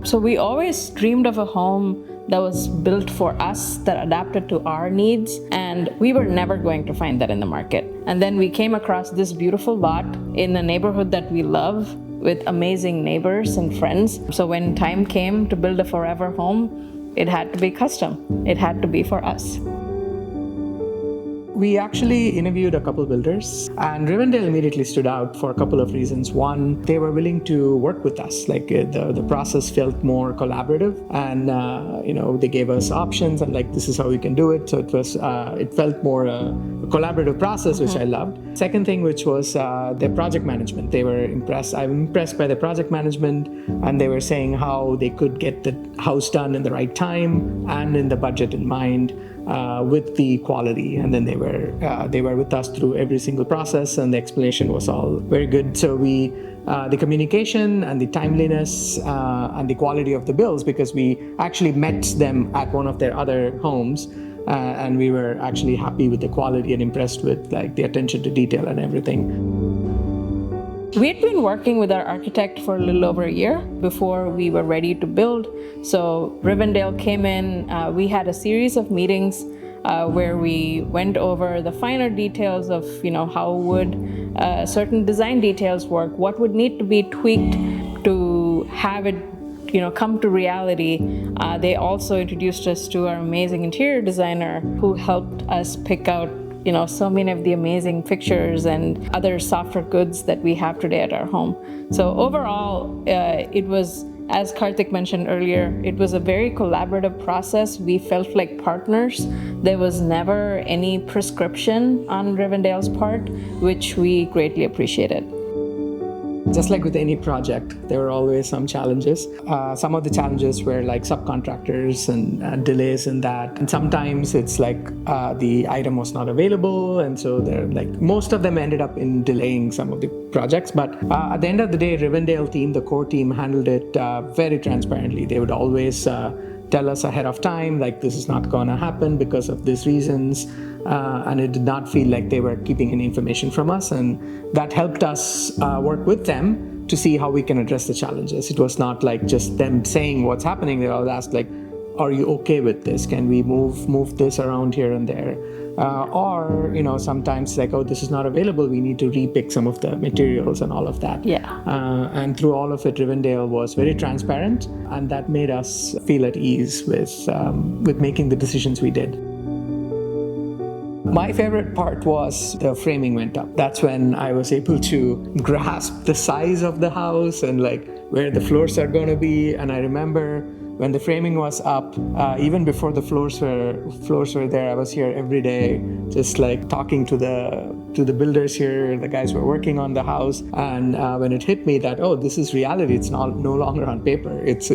So we always dreamed of a home that was built for us, that adapted to our needs, and we were never going to find that in the market. And then we came across this beautiful lot in a neighborhood that we love with amazing neighbors and friends. So when time came to build a forever home, it had to be custom. It had to be for us. We actually interviewed a couple builders, and Rivendale immediately stood out for a couple of reasons. One, they were willing to work with us. The process felt more collaborative, and they gave us options and this is how we can do it. So it felt more a collaborative process, which I loved. Second thing, which was their project management. They were impressed. I'm impressed by the project management, and they were saying how they could get the house done in the right time and in the budget in mind. With the quality, and then they were with us through every single process, and the explanation was all very good. So the communication and the timeliness and the quality of the bills, because we actually met them at one of their other homes, and we were actually happy with the quality and impressed with the attention to detail and everything. We had been working with our architect for a little over a year before we were ready to build. So Rivendale came in, we had a series of meetings where we went over the finer details of how would certain design details work, what would need to be tweaked to have it come to reality. They also introduced us to our amazing interior designer who helped us pick out so many of the amazing fixtures and other softer goods that we have today at our home. So overall, it was, as Karthik mentioned earlier, it was a very collaborative process. We felt like partners. There was never any prescription on Rivendale's part, which we greatly appreciated. Just like with any project, there were always some challenges. Some of the challenges were subcontractors and delays in that. And sometimes it's the item was not available. And so most of them ended up in delaying some of the projects. But at the end of the day, Rivendale team, the core team, handled it very transparently. They would always tell us ahead of time, this is not going to happen because of these reasons. And it did not feel like they were keeping any information from us. And that helped us work with them to see how we can address the challenges. It was not just them saying what's happening. They all asked are you okay with this? Can we move this around here and there? Or sometimes this is not available. We need to repick some of the materials and all of that. Yeah. And through all of it, Rivendale was very transparent, and that made us feel at ease with making the decisions we did. My favorite part was the framing went up. That's when I was able to grasp the size of the house and where the floors are going to be. And I remember when the framing was up, even before the floors were there, I was here every day, just talking to the builders here, the guys who were working on the house. And when it hit me that, this is reality, it's no longer on paper, it's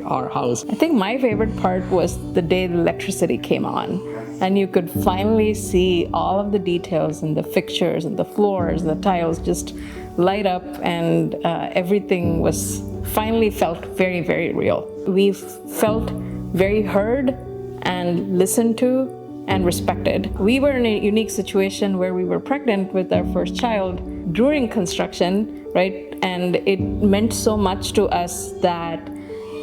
our house. I think my favorite part was the day the electricity came on, and you could finally see all of the details and the fixtures and the floors and the tiles just light up, and everything was finally felt very, very real. We felt very heard and listened to and respected. We were in a unique situation where we were pregnant with our first child during construction, right? And it meant so much to us that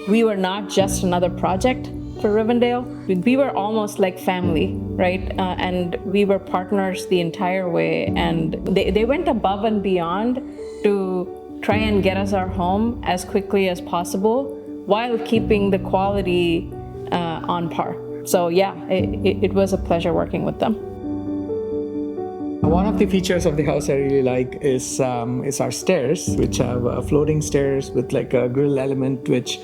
we were not just another project for Rivendale. We were almost like family, right? And we were partners the entire way. And they went above and beyond to try and get us our home as quickly as possible while keeping the quality on par. So yeah, it was a pleasure working with them. One of the features of the house I really like is our stairs, which have floating stairs with a grill element, which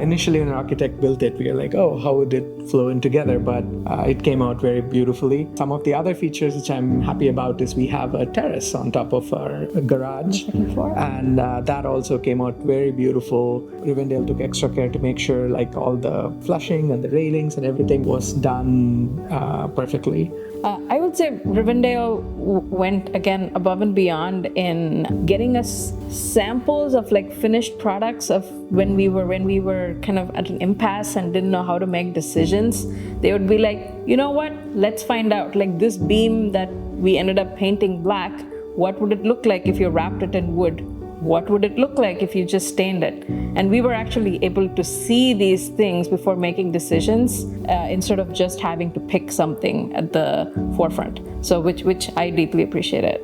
initially when an architect built it, we were how would it flow in together? But it came out very beautifully. Some of the other features which I'm happy about is we have a terrace on top of our garage. Second floor. And that also came out very beautiful. Rivendale took extra care to make sure all the flushing and the railings and everything was done perfectly. I would say Rivendale went again above and beyond in getting us samples of finished products of when we were kind of at an impasse and didn't know how to make decisions. They would be you know what, let's find out, this beam that we ended up painting black, what would it look like if you wrapped it in wood? what would it look like if you just stained it? And we were actually able to see these things before making decisions instead of just having to pick something at the forefront. So which I deeply appreciated.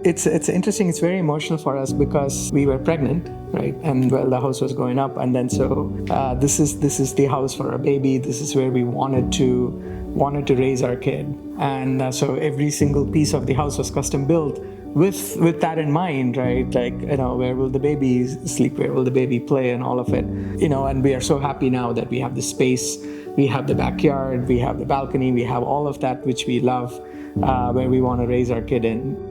It's interesting. It's very emotional for us because we were pregnant, right? And well, the house was going up, and then so this is the house for our baby. This is where we wanted to raise our kid, and so every single piece of the house was custom built with that in mind, right? Like, where will the baby sleep? Where will the baby play? And all of it, And we are so happy now that we have the space, we have the backyard, we have the balcony, we have all of that which we love, where we want to raise our kid in.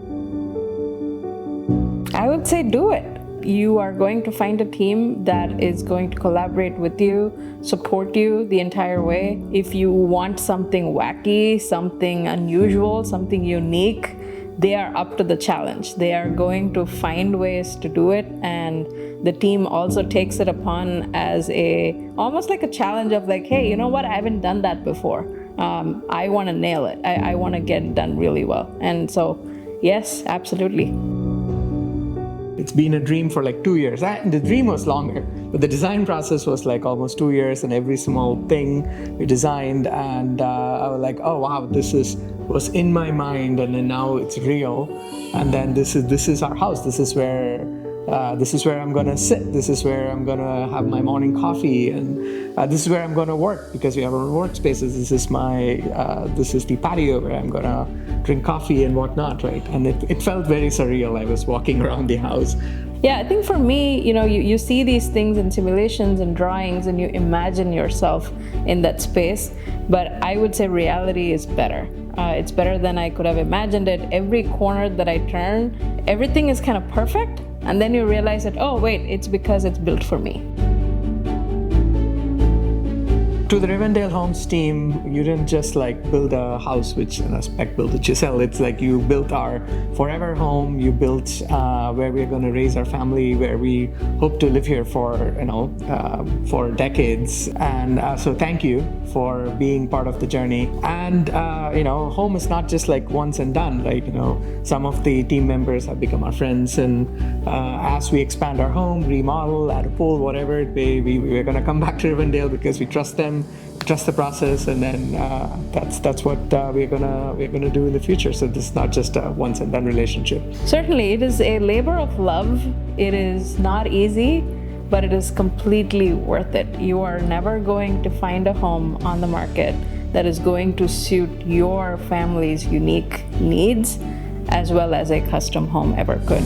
I would say do it. You are going to find a team that is going to collaborate with you, support you the entire way. If you want something wacky, something unusual, something unique, they are up to the challenge. They are going to find ways to do it, and the team also takes it upon as almost like a challenge of like, hey, you know what? I haven't done that before. I want to nail it. I want to get it done really well. And so, yes, absolutely. It's been a dream for like 2 years. The dream was longer, but the design process was like almost 2 years, and every small thing we designed, and I was like, oh wow, was in my mind, and then now it's real. And then this is our house. This is where I'm gonna sit. This is where I'm gonna have my morning coffee, and this is where I'm gonna work because we have our workspaces. This is the patio where I'm gonna drink coffee and whatnot, right? And it felt very surreal. I was walking around the house. Yeah, I think for me, you see these things in simulations and drawings, and you imagine yourself in that space. But I would say reality is better. It's better than I could have imagined it. Every corner that I turn, everything is kind of perfect. And then you realize that, oh wait, it's because it's built for me. To the Rivendale Homes team, you didn't just like build a house, which a spec build that you sell. It's like you built our forever home. You built where we're going to raise our family, where we hope to live here for for decades. And so thank you for being part of the journey. And home is not just like once and done, right? Some of the team members have become our friends, and as we expand our home, remodel, add a pool, whatever it be, we're going to come back to Rivendale because we trust them, trust the process, and then that's what we're gonna do in the future. So this is not just a once and done relationship. Certainly, it is a labor of love. It is not easy, but it is completely worth it. You are never going to find a home on the market that is going to suit your family's unique needs as well as a custom home ever could.